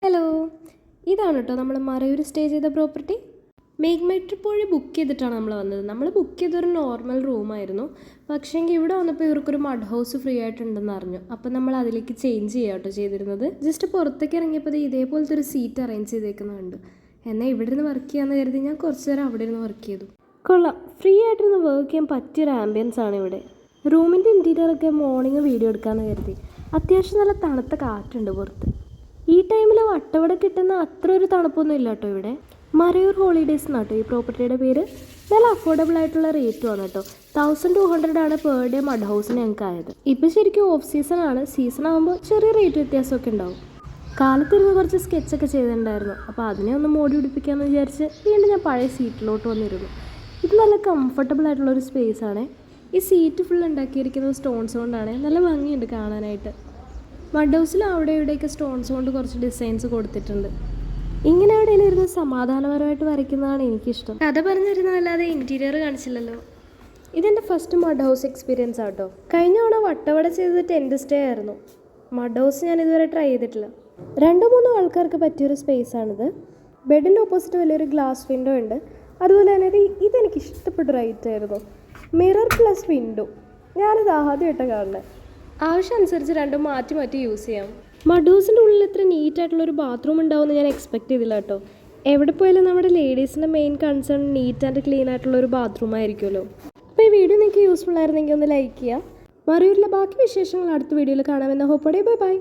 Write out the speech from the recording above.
Hello, ഇതാണ് കേട്ടോ നമ്മൾ മറയൂർ സ്റ്റേ ചെയ്ത പ്രോപ്പർട്ടി. മേഘ്മൈറ്റ് വഴി ബുക്ക് ചെയ്തിട്ടാണ് നമ്മൾ വന്നത്. നമ്മൾ ബുക്ക് ചെയ്തൊരു നോർമൽ റൂമായിരുന്നു. പക്ഷേങ്കിൽ ഇവിടെ വന്നപ്പോൾ ഇവർക്കൊരു മഡ് ഹൗസ് ഫ്രീ ആയിട്ടുണ്ടെന്ന് അറിഞ്ഞു. അപ്പം നമ്മൾ അതിലേക്ക് ചേഞ്ച് ചെയ്യാം കേട്ടോ ചെയ്തിരുന്നത്. ജസ്റ്റ് പുറത്തേക്ക് ഇറങ്ങിയപ്പോൾ ഇതേപോലത്തെ ഒരു സീറ്റ് അറേഞ്ച് ചെയ്തേക്കുന്നുണ്ട്. എന്നാൽ ഇവിടെ നിന്ന് വർക്ക് ചെയ്യാമെന്ന് കരുതി ഞാൻ കുറച്ച് നേരം അവിടെ ഇരുന്ന് വർക്ക് ചെയ്തു. കൊള്ളാം, ഫ്രീ ആയിട്ടിരുന്ന് വർക്ക് ചെയ്യാൻ പറ്റിയൊരു ആംബിയൻസ് ആണ് ഇവിടെ. റൂമിൻ്റെ ഇൻറ്റീരിയറൊക്കെ മോർണിംഗ് വീഡിയോ എടുക്കാമെന്ന് കരുതി. അത്യാവശ്യം നല്ല തണുത്ത കാറ്റുണ്ട് പുറത്ത്. ഈ ടൈമിൽ വട്ടവട കിട്ടുന്ന അത്ര ഒരു തണുപ്പൊന്നും ഇല്ല കേട്ടോ ഇവിടെ. മറയൂർ ഹോളിഡേയ്സ് എന്നാട്ടോ ഈ പ്രോപ്പർട്ടിയുടെ പേര്. നല്ല അഫോർഡബിൾ ആയിട്ടുള്ള റേറ്റും ആണ് കേട്ടോ. 1200 ആണ് പെർ ഡേ മഡ് ഹൗസിന് ഞങ്ങൾക്ക് ആയത്. ഇപ്പം ശരിക്കും ഓഫ് സീസൺ ആണ്. സീസൺ ആകുമ്പോൾ ചെറിയ റേറ്റ് വ്യത്യാസമൊക്കെ ഉണ്ടാവും. കാലത്തിരുന്ന് കുറച്ച് സ്കെച്ചൊക്കെ ചെയ്തിട്ടുണ്ടായിരുന്നു. അപ്പോൾ അതിനെ ഒന്ന് മോടി പിടിപ്പിക്കാമെന്ന് വിചാരിച്ച് വീണ്ടും ഞാൻ പഴയ സീറ്റിലോട്ട് വന്നിരുന്നു. ഇത് നല്ല കംഫർട്ടബിൾ ആയിട്ടുള്ളൊരു സ്പേസ് ആണ്. ഈ സീറ്റ് ഫുൾ ഉണ്ടാക്കിയിരിക്കുന്നത് സ്റ്റോൺസ് കൊണ്ടാണ്. നല്ല ഭംഗിയുണ്ട് കാണാനായിട്ട്. മഡ് ഹൗസിൽ അവിടെ ഇവിടെയൊക്കെ സ്റ്റോൺസ് കൊണ്ട് കുറച്ച് ഡിസൈൻസ് കൊടുത്തിട്ടുണ്ട്. ഇങ്ങനെ എവിടെയെങ്കിലും ഇരുന്ന് സമാധാനപരമായിട്ട് വരയ്ക്കുന്നതാണ് എനിക്കിഷ്ടം. കഥ പറഞ്ഞിരുന്നതല്ലാതെ ഇൻറ്റീരിയർ കാണിച്ചില്ലല്ലോ. ഇതെൻ്റെ ഫസ്റ്റ് മഡ് ഹൗസ് എക്സ്പീരിയൻസ് ആട്ടോ. കഴിഞ്ഞ തവണ വട്ടവട ചെയ്തത് ടെൻറ്റ് സ്റ്റേ ആയിരുന്നു. മഡ് ഹൗസ് ഞാൻ ഇതുവരെ ട്രൈ ചെയ്തിട്ടില്ല. 2-3 ആൾക്കാർക്ക് പറ്റിയൊരു സ്പേസാണിത്. ബെഡിൻ്റെ ഓപ്പോസിറ്റ് വലിയൊരു ഗ്ലാസ് വിൻഡോ ഉണ്ട്. അതുപോലെ തന്നെ ഇതെനിക്ക് ഇഷ്ടപ്പെട്ടൊരു ഐറ്റമായിരുന്നു. Mirror plus window. ഞാനിത് ആദ്യമായിട്ടാണ് കാണുന്നത്. ആവശ്യം അനുസരിച്ച് രണ്ടും മാറ്റി മാറ്റി യൂസ് ചെയ്യാം. മഡ് ഹൗസിൻ്റെ ഉള്ളിൽ ഇത്ര നീറ്റായിട്ടുള്ളൊരു ബാത്റൂം ഉണ്ടാവുമെന്ന് ഞാൻ എക്സ്പെക്ട് ചെയ്തില്ല കേട്ടോ. എവിടെ പോയാലും നമ്മുടെ ലേഡീസിൻ്റെ main concern neat and clean ആയിട്ടുള്ളൊരു ബാത്റൂം ആയിരിക്കുമല്ലോ. അപ്പോൾ ഈ വീഡിയോ നിങ്ങൾക്ക് യൂസ്ഫുൾ ആയിരുന്നെങ്കിൽ ഒന്ന് ലൈക്ക് ചെയ്യുക. മറയൂരിലെ ബാക്കി വിശേഷങ്ങൾ അടുത്ത വീഡിയോയിൽ കാണാമെന്ന ഹോപ്പോടെ. Bye bye.